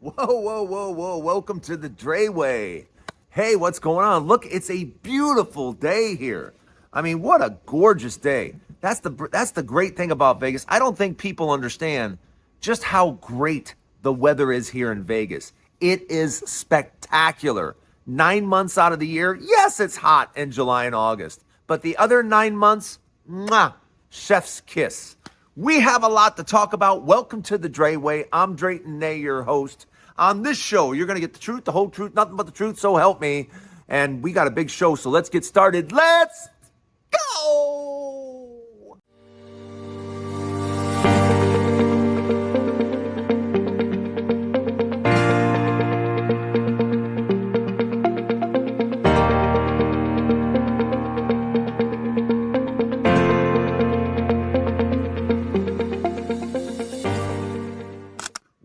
Whoa, whoa, whoa, whoa. Welcome to the Drayway. Hey, what's going on? Look, it's a beautiful day here. I mean, what a gorgeous day. That's the great thing about Vegas. I don't think people understand just how great the weather is here in Vegas. It is spectacular. 9 months out of the year, yes, it's hot in July and August. But the other 9 months, mwah, chef's kiss. We have a lot to talk about. Welcome to the Drayway. I'm Drayton Nay, your host. On this show, you're going to get the truth, the whole truth, nothing but the truth, so help me. And we got a big show, so let's get started. Let's go!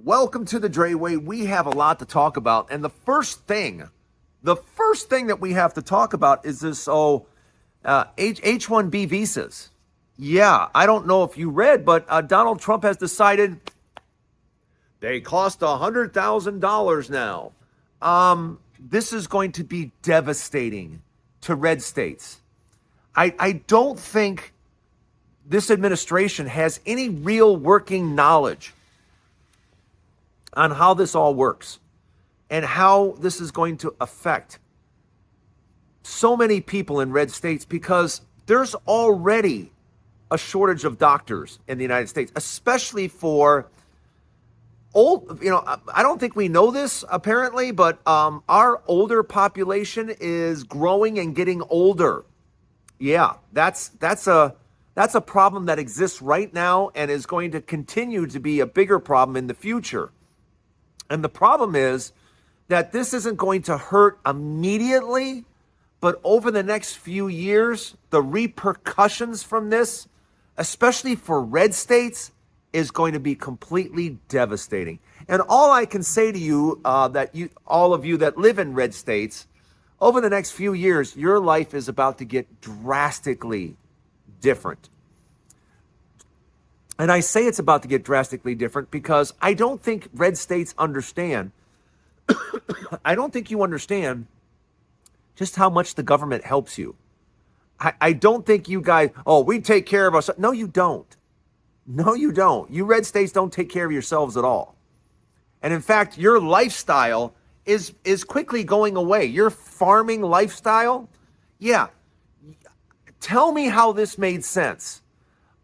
Welcome to the Drayway. We have a lot to talk about. And the first thing that we have to talk about is this H-1B visas. Yeah, I don't know if you read, but Donald Trump has decided they cost $100,000 now. This is going to be devastating to red states. I don't think this administration has any real working knowledge on how this all works and how this is going to affect so many people in red states, because there's already a shortage of doctors in the United States, especially for old, I don't think we know this apparently, but our older population is growing and getting older. Yeah, that's a problem that exists right now and is going to continue to be a bigger problem in the future. And the problem is that this isn't going to hurt immediately, but over the next few years, the repercussions from this, especially for red states, is going to be completely devastating. And all I can say to you, all of you that live in red states, over the next few years, your life is about to get drastically different. And I say it's about to get drastically different because I don't think red states understand. I don't think you understand just how much the government helps you. I don't think you guys, we take care of us. No, you don't. No, you don't. You red states don't take care of yourselves at all. And in fact, your lifestyle is quickly going away. Your farming lifestyle, yeah. Tell me how this made sense.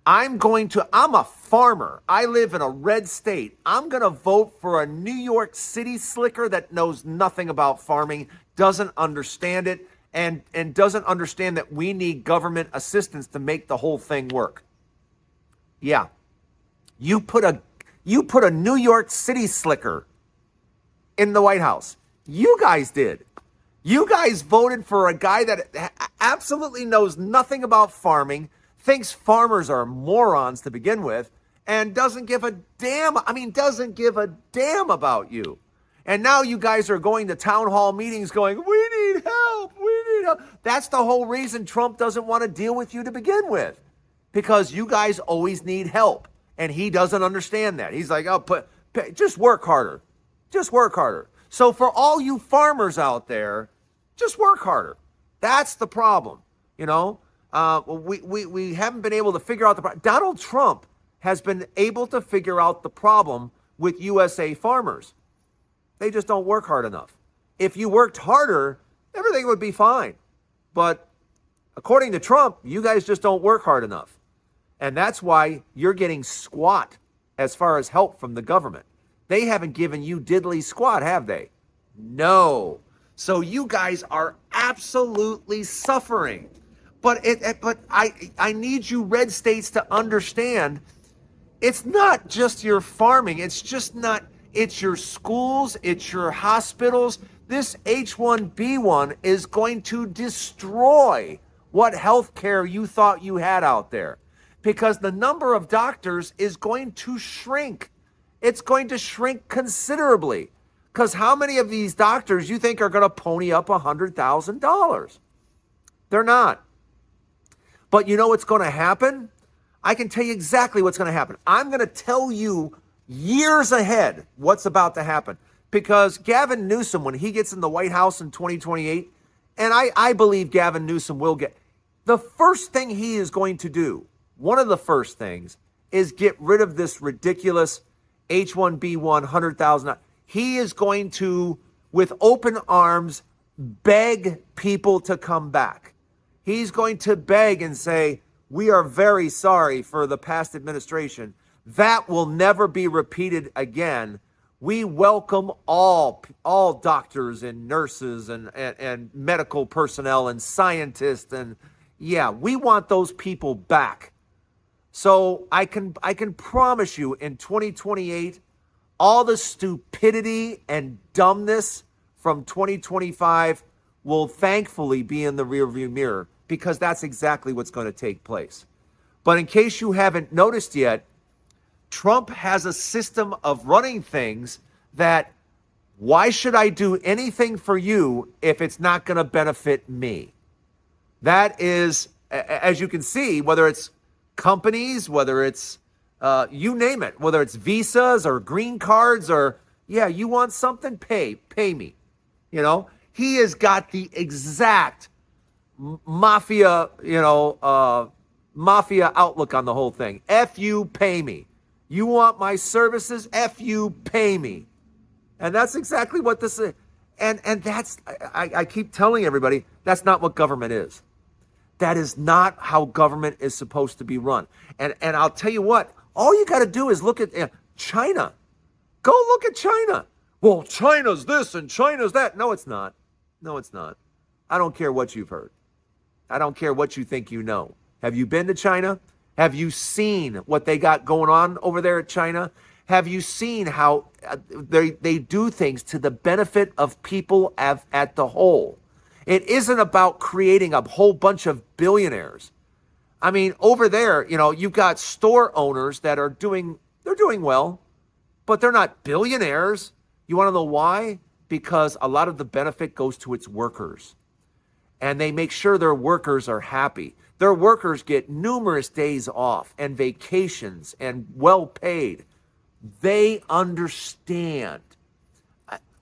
I'm a farmer. I live in a red state. I'm going to vote for a New York City slicker that knows nothing about farming, doesn't understand it, and doesn't understand that we need government assistance to make the whole thing work. Yeah. You put a New York City slicker in the White House. You guys did. You guys voted for a guy that absolutely knows nothing about farming, thinks farmers are morons to begin with, and doesn't give a damn about you. And now you guys are going to town hall meetings going, we need help. That's the whole reason Trump doesn't want to deal with you to begin with, because you guys always need help. And he doesn't understand that. He's like, just work harder. Just work harder. So for all you farmers out there, just work harder. That's the problem, We haven't been able to figure out the problem. Donald Trump has been able to figure out the problem with USA farmers. They just don't work hard enough. If you worked harder, everything would be fine. But according to Trump, you guys just don't work hard enough. And that's why you're getting squat as far as help from the government. They haven't given you diddly squat, have they? No. So you guys are absolutely suffering. But I need you red states to understand, it's not just your farming. It's your schools, it's your hospitals. This H-1B1 is going to destroy what health care you thought you had out there, because the number of doctors is going to shrink. It's going to shrink considerably, because how many of these doctors you think are going to pony up $100,000? They're not. But you know what's going to happen? I can tell you exactly what's going to happen. I'm going to tell you years ahead what's about to happen. because Gavin Newsom, when he gets in the White House in 2028, and I believe Gavin Newsom will get, the first thing he is going to do, one of the first things, is get rid of this ridiculous H-1B1 $100,000. He is going to, with open arms, beg people to come back. He's going to beg and say, we are very sorry for the past administration. That will never be repeated again. We welcome all doctors and nurses and medical personnel and scientists. And yeah, we want those people back. So I can promise you in 2028, all the stupidity and dumbness from 2025 will thankfully be in the rearview mirror, because that's exactly what's going to take place. But in case you haven't noticed yet, Trump has a system of running things that, why should I do anything for you if it's not going to benefit me? That is, as you can see, whether it's companies, whether it's, you name it, whether it's visas or green cards or, yeah, you want something, pay me. You know, he has got the exact mafia, mafia outlook on the whole thing. F you, pay me. You want my services? F you, pay me. And that's exactly what this is. And that's, I keep telling everybody, that's not what government is. That is not how government is supposed to be run. And I'll tell you what, all you got to do is look at China. Go look at China. Well, China's this and China's that. No, it's not. No, it's not. I don't care what you've heard. I don't care what you think you know. Have you been to China? Have you seen what they got going on over there at China? Have you seen how they do things to the benefit of people at the whole? It isn't about creating a whole bunch of billionaires. I mean, over there, you've got store owners that are doing well, but they're not billionaires. You want to know why? Because a lot of the benefit goes to its workers. And they make sure their workers are happy. Their workers get numerous days off and vacations and well paid. They understand.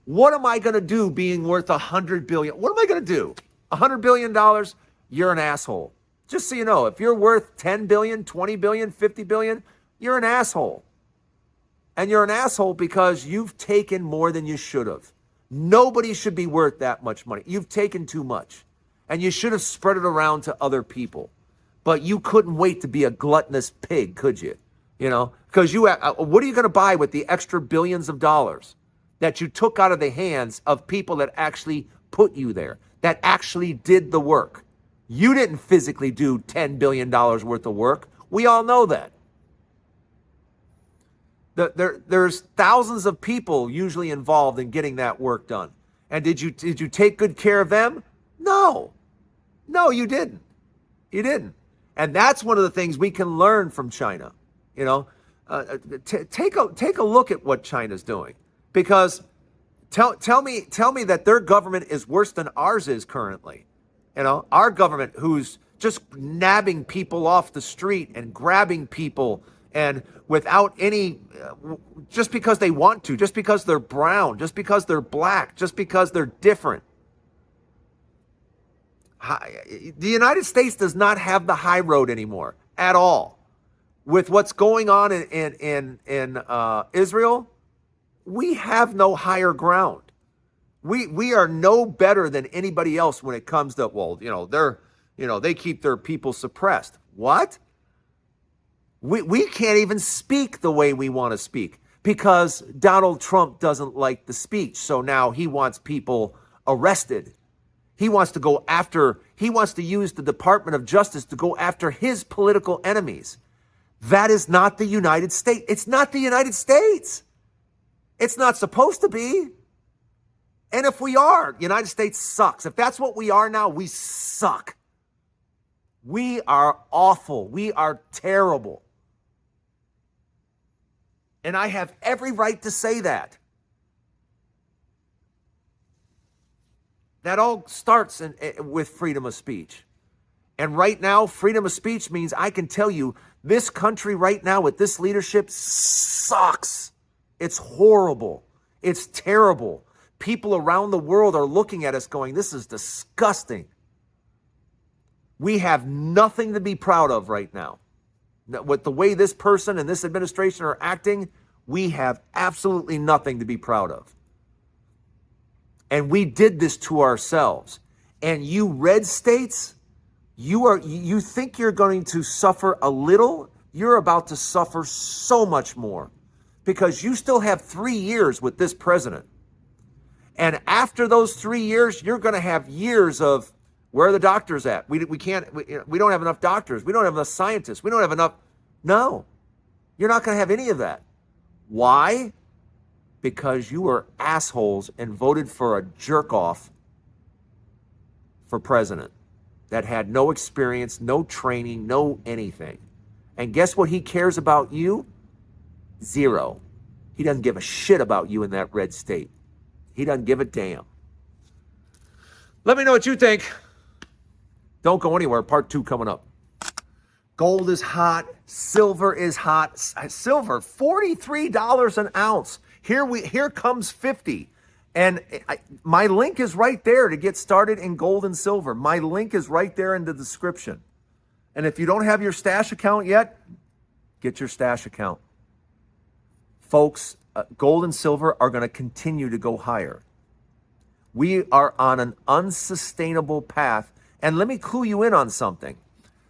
What am I going to do being worth $100 billion? What am I going to do? $100 billion? You're an asshole. Just so you know, if you're worth 10 billion, 20 billion, 50 billion, you're an asshole. And you're an asshole because you've taken more than you should have. Nobody should be worth that much money. You've taken too much. And you should have spread it around to other people. But you couldn't wait to be a gluttonous pig, could you? Because what are you going to buy with the extra billions of dollars that you took out of the hands of people that actually put you there, that actually did the work? You didn't physically do $10 billion worth of work. We all know that. There's thousands of people usually involved in getting that work done. And did you take good care of them? No, you didn't. You didn't. And that's one of the things we can learn from China. Take a look at what China's doing, because tell me that their government is worse than ours is currently. Our government, who's just nabbing people off the street and grabbing people, and without any, just because they want to, just because they're brown, just because they're black, just because they're different. The United States does not have the high road anymore at all. With what's going on in Israel, we have no higher ground. We are no better than anybody else when it comes to, they keep their people suppressed. What? We can't even speak the way we want to speak because Donald Trump doesn't like the speech. So now he wants people arrested. He wants to use the Department of Justice to go after his political enemies. That is not the United States. It's not the United States. It's not supposed to be. And if we are, United States sucks. If that's what we are now, we suck. We are awful. We are terrible. And I have every right to say that. That all starts with freedom of speech. And right now, freedom of speech means I can tell you this country right now with this leadership sucks. It's horrible. It's terrible. People around the world are looking at us going, this is disgusting. We have nothing to be proud of right now. With the way this person and this administration are acting, we have absolutely nothing to be proud of. And we did this to ourselves. And you red states, you think you're going to suffer a little, you're about to suffer so much more. Because you still have 3 years with this president. And after those 3 years, you're going to have years of, where are the doctors at? We don't have enough doctors. We don't have enough scientists. We don't have enough. No, you're not going to have any of that. Why? Because you were assholes and voted for a jerk off for president that had no experience, no training, no anything. And guess what he cares about you? Zero. He doesn't give a shit about you in that red state. He doesn't give a damn. Let me know what you think. Don't go anywhere. Part 2 coming up. Gold is hot. Silver is hot. Silver, $43 an ounce. Here comes 50. And my link is right there to get started in gold and silver. My link is right there in the description. And if you don't have your stash account yet, get your stash account. Folks, gold and silver are going to continue to go higher. We are on an unsustainable path. And let me clue you in on something.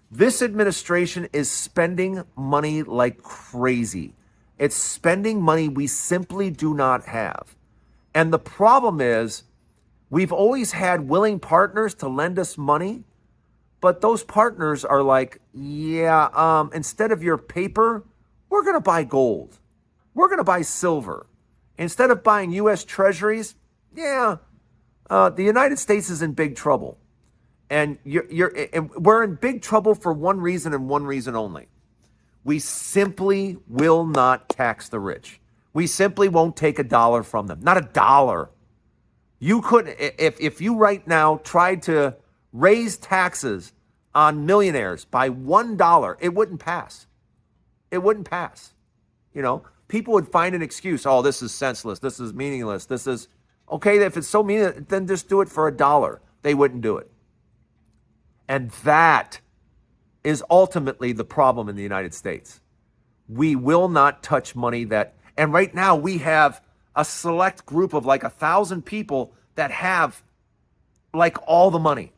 This administration is spending money like crazy. It's spending money we simply do not have. And the problem is, we've always had willing partners to lend us money, but those partners are like, yeah, instead of your paper, we're going to buy gold. We're going to buy silver. Instead of buying U.S. treasuries, the United States is in big trouble. And we're in big trouble for one reason and one reason only. We simply will not tax the rich. We simply won't take $1 from them. Not $1. You couldn't, if you right now tried to raise taxes on millionaires by $1, it wouldn't pass. It wouldn't pass. People would find an excuse. Oh, this is senseless. This is meaningless. This is, okay, if it's so meaningless, then just do it for $1. They wouldn't do it. And that is ultimately the problem in the United States. We will not touch money and right now we have a select group of like 1,000 people that have like all the money.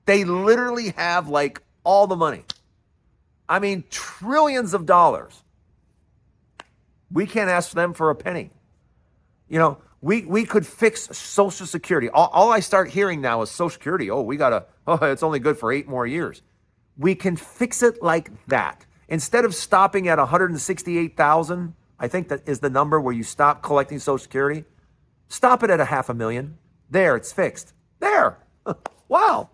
They literally have like all the money. I mean, trillions of dollars. We can't ask them for a penny. We could fix Social Security. All I start hearing now is Social Security. It's only good for 8 more years. We can fix it like that. Instead of stopping at 168,000, I think that is the number where you stop collecting Social Security. Stop it at 500,000. There, it's fixed. There. Wow.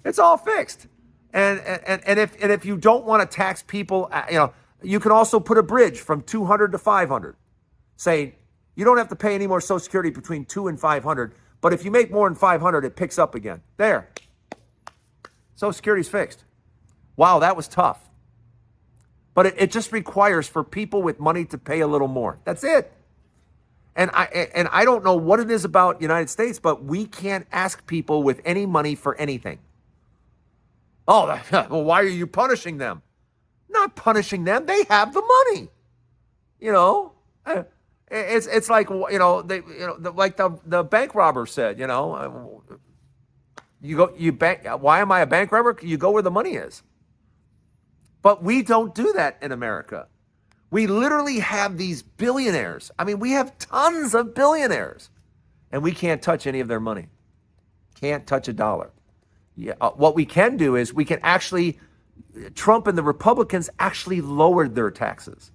It's all fixed. And if you don't want to tax people, you can also put a bridge from 200 to 500. Say, you don't have to pay any more Social Security between 2 and 500, but if you make more than 500, it picks up again. There. Social Security's fixed. Wow, that was tough. But it just requires for people with money to pay a little more. That's it. And I don't know what it is about the United States, but we can't ask people with any money for anything. Oh, well, why are you punishing them? Not punishing them. They have the money. It's like, like the bank robber said, why am I a bank robber? You go where the money is. But we don't do that in America. We literally have these billionaires. I mean, we have tons of billionaires, and we can't touch any of their money. Can't touch $1. Yeah, what we can do is we can actually, Trump and the Republicans actually lowered their taxes.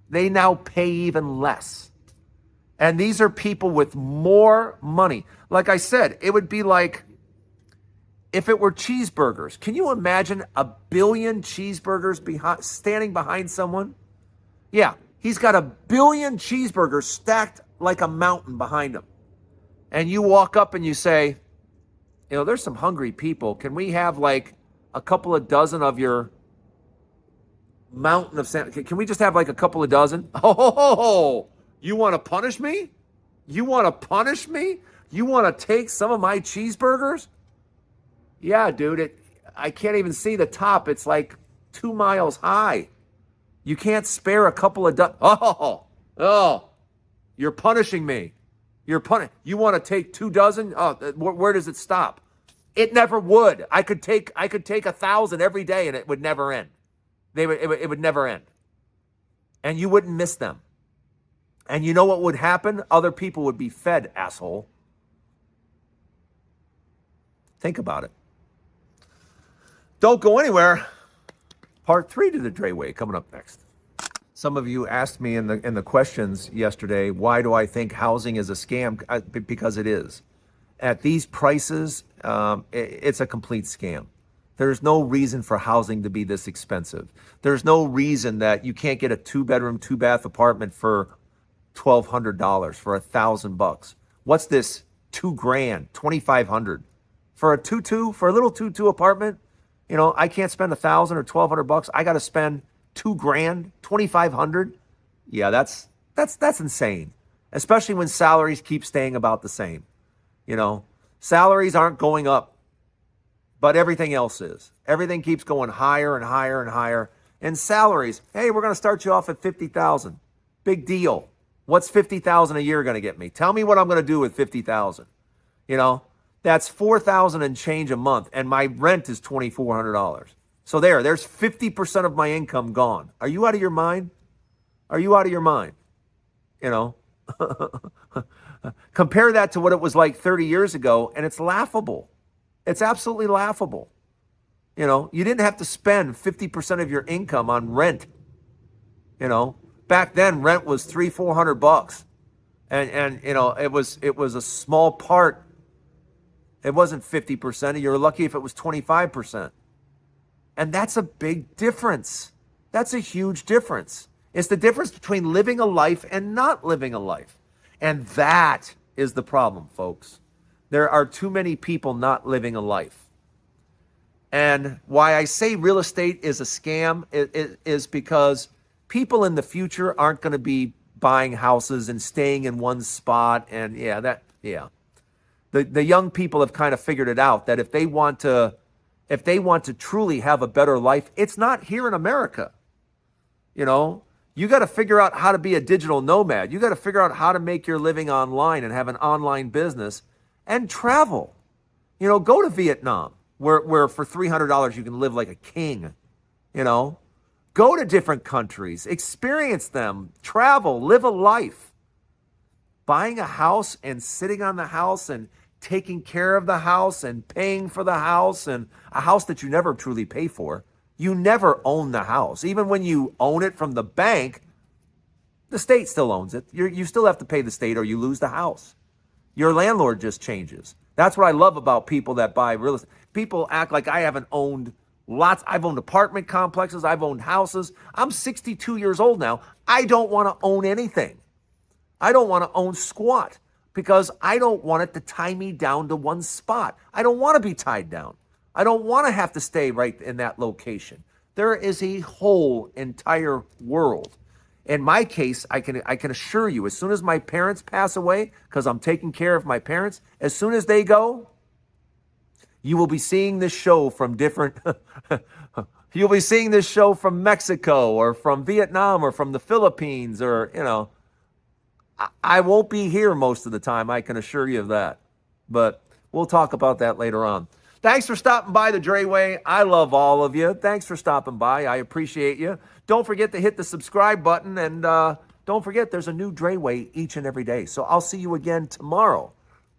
They now pay even less. And these are people with more money. Like I said, it would be like if it were cheeseburgers. Can you imagine 1 billion cheeseburgers standing behind someone? Yeah, he's got 1 billion cheeseburgers stacked like a mountain behind him. And you walk up and you say, there's some hungry people. Can we have like a couple of dozen of your mountain of sandwiches? Can we just have like a couple of dozen? Oh, You want to punish me? You want to punish me? You want to take some of my cheeseburgers? Yeah, dude, I can't even see the top. It's like 2 miles high. You can't spare a couple of Oh, you're punishing me. You want to take 2 dozen? Oh, where does it stop? It never would. I could take 1,000 every day and it would never end. It would never end. And you wouldn't miss them. And you know what would happen? Other people would be fed, asshole. Think about it. Don't go anywhere. Part 3 to the Dre Way coming up next. Some of you asked me in the questions yesterday, why do I think housing is a scam? Because it is. At these prices, it's a complete scam. There's no reason for housing to be this expensive. There's no reason that you can't get a 2-bedroom, 2-bath apartment for $1,200, for $1,000. What's this? $2,000, $2,500 for a little tutu apartment? You know, I can't spend $1,000 or $1,200. I got to spend $2,000, $2,500. Yeah, that's insane. Especially when salaries keep staying about the same. You know, salaries aren't going up, but everything else is. Everything keeps going higher and higher and higher. And salaries, hey, we're going to start you off at $50,000. Big deal. What's $50,000 a year going to get me? Tell me what I'm going to do with $50,000. You know, that's $4,000 and change a month, and my rent is $2,400. So there's 50% of my income gone. Are you out of your mind? Are you out of your mind? You know, compare that to what it was like 30 years ago, and it's laughable. It's absolutely laughable. You know, you didn't have to spend 50% of your income on rent. You know, back then rent was $300-$400, and you know it was a small part. It wasn't 50%. You're lucky if it was 25. And that's a big difference. That's a huge difference. It's the difference between living a life and not living a life. And that is the problem, folks. There are too many people not living a life. And why I say real estate is a scam is because people in the future aren't going to be buying houses and staying in one spot. And the young people have kind of figured it out that if they want to truly have a better life, it's not here in America. You know, you got to figure out how to be a digital nomad. You got to figure out how to make your living online and have an online business and travel. You know, go to Vietnam where for $300 you can live like a king. You know, go to different countries, experience them, travel, live a life. Buying a house and sitting on the house and taking care of the house and paying for the house, and a house that you never truly pay for. You never own the house. Even when you own it from the bank, the state still owns it. You still have to pay the state or you lose the house. Your landlord just changes. That's what I love about people that buy real estate. People act like I haven't owned lots. I've owned apartment complexes. I've owned houses. I'm 62 years old now. I don't want to own anything. I don't want to own squat because I don't want it to tie me down to one spot. I don't want to be tied down. I don't want to have to stay right in that location. There is a whole entire world. In my case, I can assure you, as soon as my parents pass away, because I'm taking care of my parents, as soon as they go, you will be seeing this show from different, you'll be seeing this show from Mexico or from Vietnam or from the Philippines or, you know, I won't be here most of the time, I can assure you of that. But we'll talk about that later on. Thanks for stopping by the Dre Way. I love all of you. Thanks for stopping by. I appreciate you. Don't forget to hit the subscribe button. And don't forget, there's a new Dre Way each and every day. So I'll see you again tomorrow,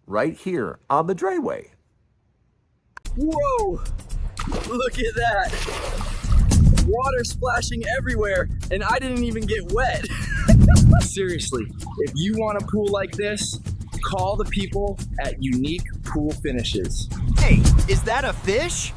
right here on the Dre Way. Whoa! Look at that. Water splashing everywhere, and I didn't even get wet. Seriously, if you want a pool like this, call the people at Unique Pool Finishes. Hey, is that a fish?